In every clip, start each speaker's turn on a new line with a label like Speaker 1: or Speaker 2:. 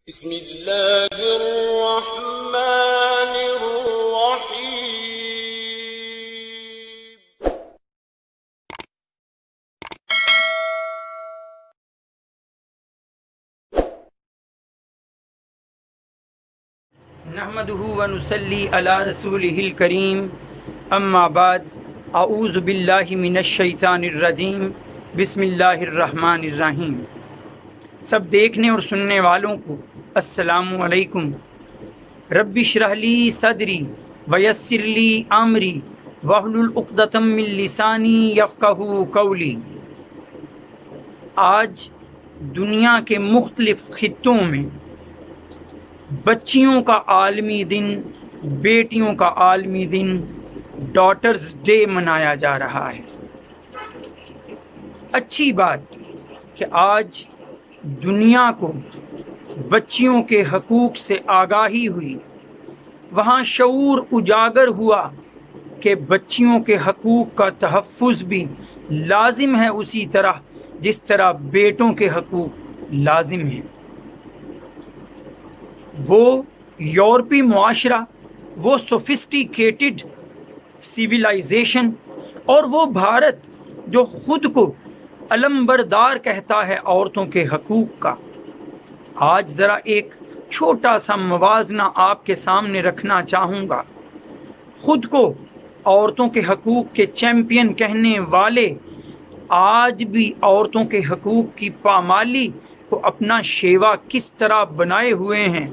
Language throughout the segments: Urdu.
Speaker 1: بسم اللہ الرحمن الرحیم۔
Speaker 2: نحمده ونصلی علی رسولہ الکریم، اما بعد، اعوذ باللہ من الشیطان الرجیم، بسم اللہ الرحمن الرحیم۔ سب دیکھنے اور سننے والوں کو السلام علیکم۔ رب اشرح لی صدری ویسر لی امری واحلل عقدۃ من لسانی یفقہوا قولی۔ آج دنیا کے مختلف خطوں میں بچیوں کا عالمی دن، بیٹیوں کا عالمی دن، ڈاٹرز ڈے منایا جا رہا ہے۔ اچھی بات کہ آج دنیا کو بچیوں کے حقوق سے آگاہی ہوئی، وہاں شعور اجاگر ہوا کہ بچیوں کے حقوق کا تحفظ بھی لازم ہے، اسی طرح جس طرح بیٹوں کے حقوق لازم ہیں۔ وہ یورپی معاشرہ، وہ سوفسٹیکیٹڈ سیویلائزیشن اور وہ بھارت جو خود کو علمبردار کہتا ہے عورتوں کے حقوق کا، آج ذرا ایک چھوٹا سا موازنہ آپ کے سامنے رکھنا چاہوں گا۔ خود کو عورتوں کے حقوق کے چیمپئن کہنے والے آج بھی عورتوں کے حقوق کی پامالی کو اپنا شیوا کس طرح بنائے ہوئے ہیں،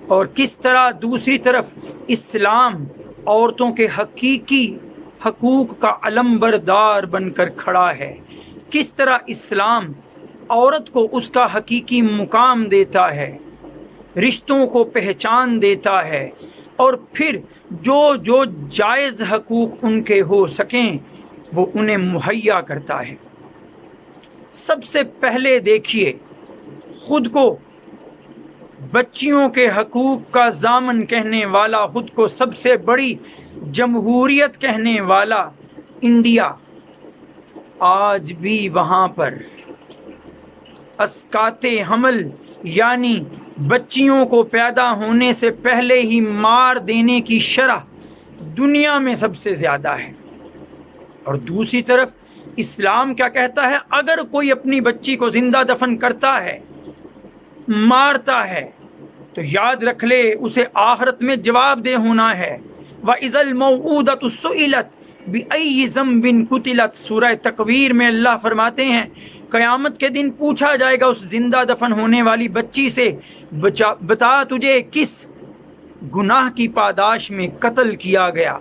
Speaker 2: اور کس طرح دوسری طرف اسلام عورتوں کے حقیقی حقوق کا علمبردار بن کر کھڑا ہے، کس طرح اسلام عورت کو اس کا حقیقی مقام دیتا ہے، رشتوں کو پہچان دیتا ہے، اور پھر جو جائز حقوق ان کے ہو سکیں وہ انہیں مہیا کرتا ہے۔ سب سے پہلے دیکھیے، خود کو بچیوں کے حقوق کا ضامن کہنے والا، خود کو سب سے بڑی جمہوریت کہنے والا انڈیا، آج بھی وہاں پر اسقاط حمل یعنی بچیوں کو پیدا ہونے سے پہلے ہی مار دینے کی شرح دنیا میں سب سے زیادہ ہے۔ اور دوسری طرف اسلام کیا کہتا ہے؟ اگر کوئی اپنی بچی کو زندہ دفن کرتا ہے، مارتا ہے، تو یاد رکھ لے اسے آخرت میں جواب دہ ہونا ہے۔ وَإِذَا الْمَوْءُودَةُ سُئِلَتْ بِأَيِّ ذَنبٍ قُتِلَتْ، سورہ تکویر میں اللہ فرماتے ہیں قیامت کے دن پوچھا جائے گا اس زندہ دفن ہونے والی بچی سے، بتا تجھے کس گناہ کی پاداش میں قتل کیا گیا۔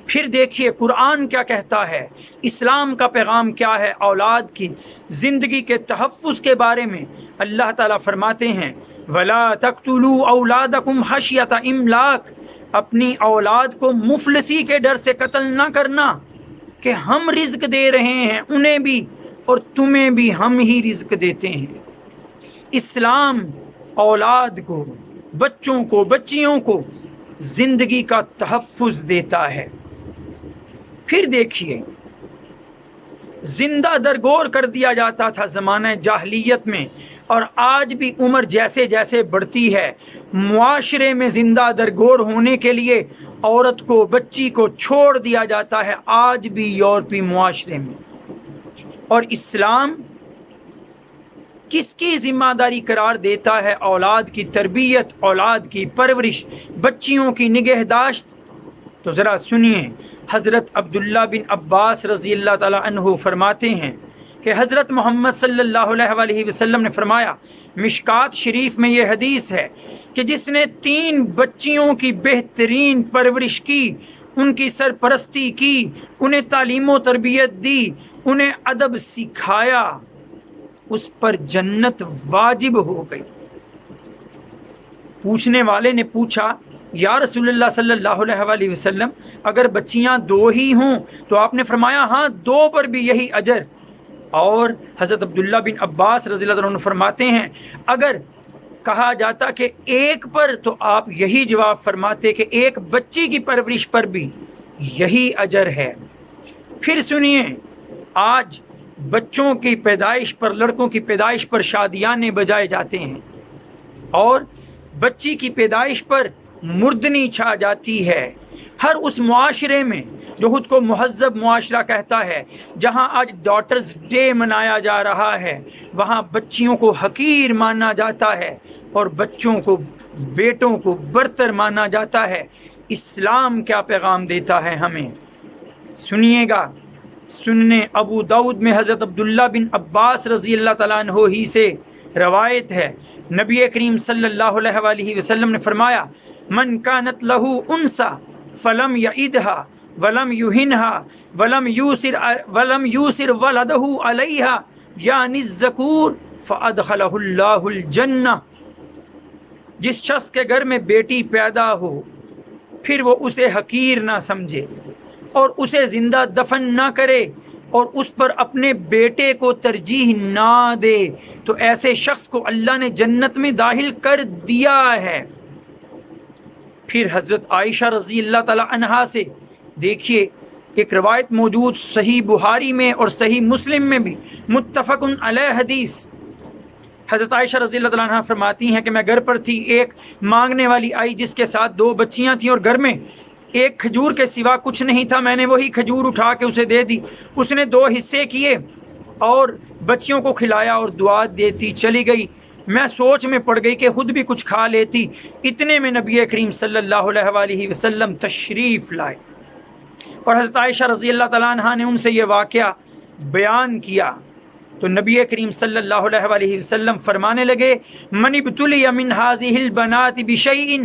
Speaker 2: پھر دیکھیے قرآن کیا کہتا ہے، اسلام کا پیغام کیا ہے اولاد کی زندگی کے تحفظ کے بارے میں۔ اللہ تعالیٰ فرماتے ہیں وَلَا تَقْتُلُوا أَوْلَادَكُمْ خَشْيَةَ إِمْلَاقٍ، اپنی اولاد کو مفلسی کے ڈر سے قتل نہ کرنا کہ ہم رزق دے رہے ہیں انہیں بھی اور تمہیں بھی ہم ہی رزق دیتے ہیں۔ اسلام اولاد کو، بچوں کو، بچیوں کو زندگی کا تحفظ دیتا ہے۔ پھر دیکھیے، زندہ درگور کر دیا جاتا تھا زمانہ جاہلیت میں، اور آج بھی عمر جیسے جیسے بڑھتی ہے معاشرے میں زندہ درگور ہونے کے لیے عورت کو، بچی کو چھوڑ دیا جاتا ہے، آج بھی یورپی معاشرے میں۔ اور اسلام کس کی ذمہ داری قرار دیتا ہے اولاد کی تربیت، اولاد کی پرورش، بچیوں کی نگہداشت؟ تو ذرا سنیے، حضرت عبداللہ بن عباس رضی اللہ تعالی عنہ فرماتے ہیں کہ حضرت محمد صلی اللہ علیہ وآلہ وسلم نے فرمایا، مشکات شریف میں یہ حدیث ہے کہ جس نے 3 بچیوں کی بہترین پرورش کی، ان کی سرپرستی کی، انہیں تعلیم و تربیت دی، انہیں ادب سکھایا، اس پر جنت واجب ہو گئی۔ پوچھنے والے نے پوچھا یا رسول اللہ صلی اللہ علیہ وآلہ وسلم، اگر بچیاں 2 ہی ہوں تو آپ نے فرمایا ہاں 2 پر بھی یہی اجر۔ اور حضرت عبداللہ بن عباس رضی اللہ عنہ فرماتے ہیں اگر کہا جاتا کہ 1 پر تو آپ یہی جواب فرماتے کہ 1 بچی کی پرورش پر بھی یہی اجر ہے۔ پھر سنیے، آج بچوں کی پیدائش پر، لڑکوں کی پیدائش پر شادیانے بجائے جاتے ہیں، اور بچی کی پیدائش پر مردنی چھا جاتی ہے۔ ہر اس معاشرے میں جو خود کو مہذب معاشرہ کہتا ہے، جہاں آج ڈاٹرز ڈے منایا جا رہا ہے، وہاں بچیوں کو حقیر مانا جاتا ہے اور بچوں کو، بیٹوں کو برتر مانا جاتا ہے۔ اسلام کیا پیغام دیتا ہے ہمیں، سنیے گا۔ سنن ابو داؤد میں حضرت عبداللہ بن عباس رضی اللہ تعالیٰ عنہ ہی سے روایت ہے، نبی کریم صلی اللہ علیہ وآلہ وسلم نے فرمایا، من کانت لہ انثی فلم یعدها ولم یہنها ولم یوسر ولدہ علیہا یعنی الذکور فادخلہ اللہ الجنہ۔ جس شخص کے گھر میں بیٹی پیدا ہو پھر وہ اسے حقیر نہ سمجھے اور اسے زندہ دفن نہ کرے اور اس پر اپنے بیٹے کو ترجیح نہ دے تو ایسے شخص کو اللہ نے جنت میں داخل کر دیا ہے۔ پھر حضرت عائشہ رضی اللہ تعالی عنہا سے دیکھیے ایک روایت موجود صحیح بخاری میں اور صحیح مسلم میں بھی، متفق علیہ حدیث۔ حضرت عائشہ رضی اللہ تعالیٰ عنہ فرماتی ہیں کہ میں گھر پر تھی، ایک مانگنے والی آئی جس کے ساتھ 2 بچیاں تھیں اور گھر میں ایک کھجور کے سوا کچھ نہیں تھا۔ میں نے وہی کھجور اٹھا کے اسے دے دی، اس نے 2 حصے کیے اور بچیوں کو کھلایا اور دعا دیتی چلی گئی۔ میں سوچ میں پڑ گئی کہ خود بھی کچھ کھا لیتی، اتنے میں نبی کریم صلی اللہ علیہ وآلہ وسلم تشریف لائے اور حضرت عائشہ رضی اللہ تعالیٰ عنہ نے ان سے یہ واقعہ بیان کیا تو نبی کریم صلی اللہ علیہ وآلہ وسلم فرمانے لگے، من ابتلی من هذه البنات بشیء،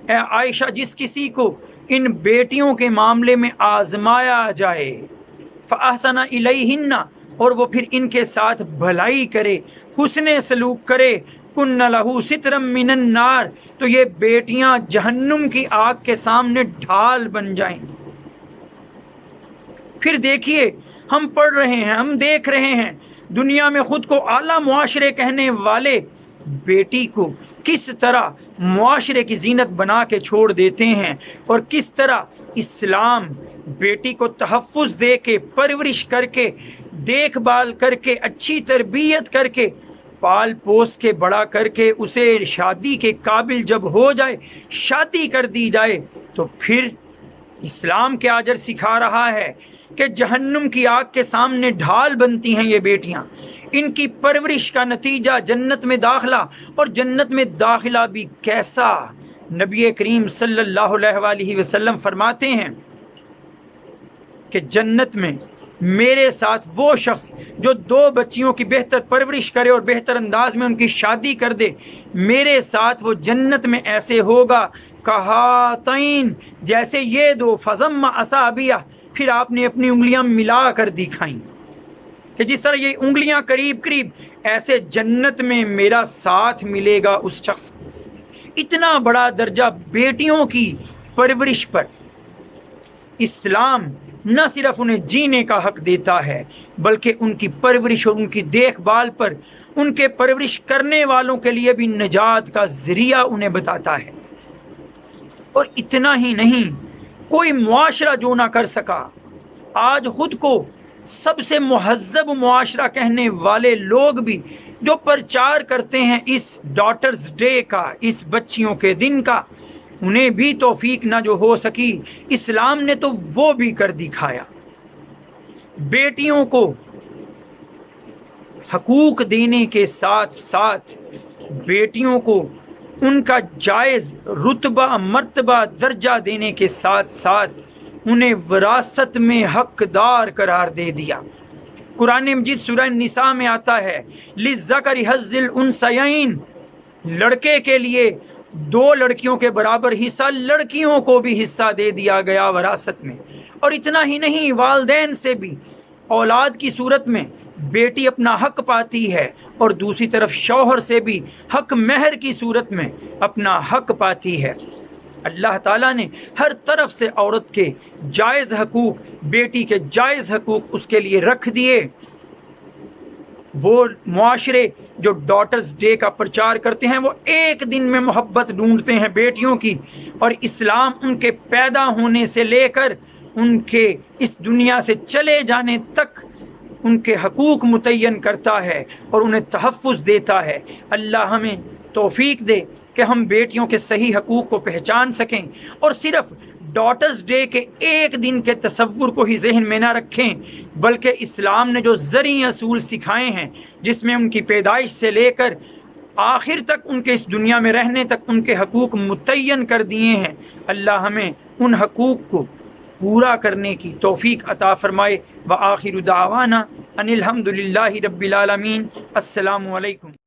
Speaker 2: اے عائشہ جس کسی کو ان بیٹیوں کے معاملے میں آزمایا جائے، فاحسن الیہن، اور وہ پھر ان کے ساتھ بھلائی کرے، حسن سلوک کرے، کن لہ سترا من النار، تو یہ بیٹیاں جہنم کی آگ کے سامنے ڈھال بن جائیں گی۔ پھر دیکھیے ہم پڑھ رہے ہیں، ہم دیکھ رہے ہیں دنیا میں خود کو اعلیٰ معاشرے کہنے والے بیٹی کو کس طرح معاشرے کی زینت بنا کے چھوڑ دیتے ہیں اور کس طرح اسلام بیٹی کو تحفظ دے کے، پرورش کر کے، دیکھ بھال کر کے، اچھی تربیت کر کے، پال پوس کے بڑا کر کے اسے شادی کے قابل جب ہو جائے شادی کر دی جائے تو پھر اسلام کیا اجر سکھا رہا ہے کہ جہنم کی آگ کے سامنے ڈھال بنتی ہیں یہ بیٹیاں، ان کی پرورش کا نتیجہ جنت میں داخلہ، اور جنت میں داخلہ بھی کیسا؟ نبی کریم صلی اللہ علیہ وآلہ وسلم فرماتے ہیں کہ جنت میں میرے ساتھ وہ شخص جو 2 بچیوں کی بہتر پرورش کرے اور بہتر انداز میں ان کی شادی کر دے، میرے ساتھ وہ جنت میں ایسے ہوگا کہاتین، جیسے یہ 2 فضم اصابیہ، پھر آپ نے اپنی انگلیاں ملا کر دکھائیں کہ جس طرح یہ انگلیاں قریب قریب، ایسے جنت میں میرا ساتھ ملے گا اس شخص کو۔ اتنا بڑا درجہ بیٹیوں کی پرورش پر اسلام نہ صرف انہیں جینے کا حق دیتا ہے بلکہ ان کی پرورش اور ان کی دیکھ بھال پر ان کے پرورش کرنے والوں کے لیے بھی نجات کا ذریعہ انہیں بتاتا ہے۔ اور اتنا ہی نہیں، کوئی معاشرہ جو نہ کر سکا، آج خود کو سب سے مہذب معاشرہ کہنے والے لوگ بھی جو پرچار کرتے ہیں اس ڈاٹرز ڈے کا، اس بچیوں کے دن کا، انہیں بھی توفیق نہ جو ہو سکی، اسلام نے تو وہ بھی کر دکھایا۔ بیٹیوں کو حقوق دینے کے ساتھ ساتھ بیٹیوں کو ان کا جائز رتبہ، مرتبہ، درجہ دینے کے ساتھ ساتھ انہیں وراثت میں حقدار قرار دے دیا۔ قرآن مجید سورہ نساء میں آتا ہے، للذکر حظ الانثیین، لڑکے کے لیے 2 لڑکیوں کے برابر حصہ، لڑکیوں کو بھی حصہ دے دیا گیا وراثت میں۔ اور اتنا ہی نہیں، والدین سے بھی اولاد کی صورت میں بیٹی اپنا حق پاتی ہے اور دوسری طرف شوہر سے بھی حق مہر کی صورت میں اپنا حق پاتی ہے۔ اللہ تعالیٰ نے ہر طرف سے عورت کے جائز حقوق، بیٹی کے جائز حقوق اس کے لیے رکھ دیے۔ وہ معاشرے جو ڈاٹرز ڈے کا پرچار کرتے ہیں وہ ایک دن میں محبت ڈھونڈتے ہیں بیٹیوں کی، اور اسلام ان کے پیدا ہونے سے لے کر ان کے اس دنیا سے چلے جانے تک ان کے حقوق متعین کرتا ہے اور انہیں تحفظ دیتا ہے۔ اللہ ہمیں توفیق دے کہ ہم بیٹیوں کے صحیح حقوق کو پہچان سکیں اور صرف ڈاٹرز ڈے کے ایک دن کے تصور کو ہی ذہن میں نہ رکھیں، بلکہ اسلام نے جو زرعی اصول سکھائے ہیں جس میں ان کی پیدائش سے لے کر آخر تک ان کے اس دنیا میں رہنے تک ان کے حقوق متعین کر دیے ہیں، اللہ ہمیں ان حقوق کو پورا کرنے کی توفیق عطا فرمائے۔ وآخر دعوانا ان الحمد للہ رب العالمین۔ السلام علیکم۔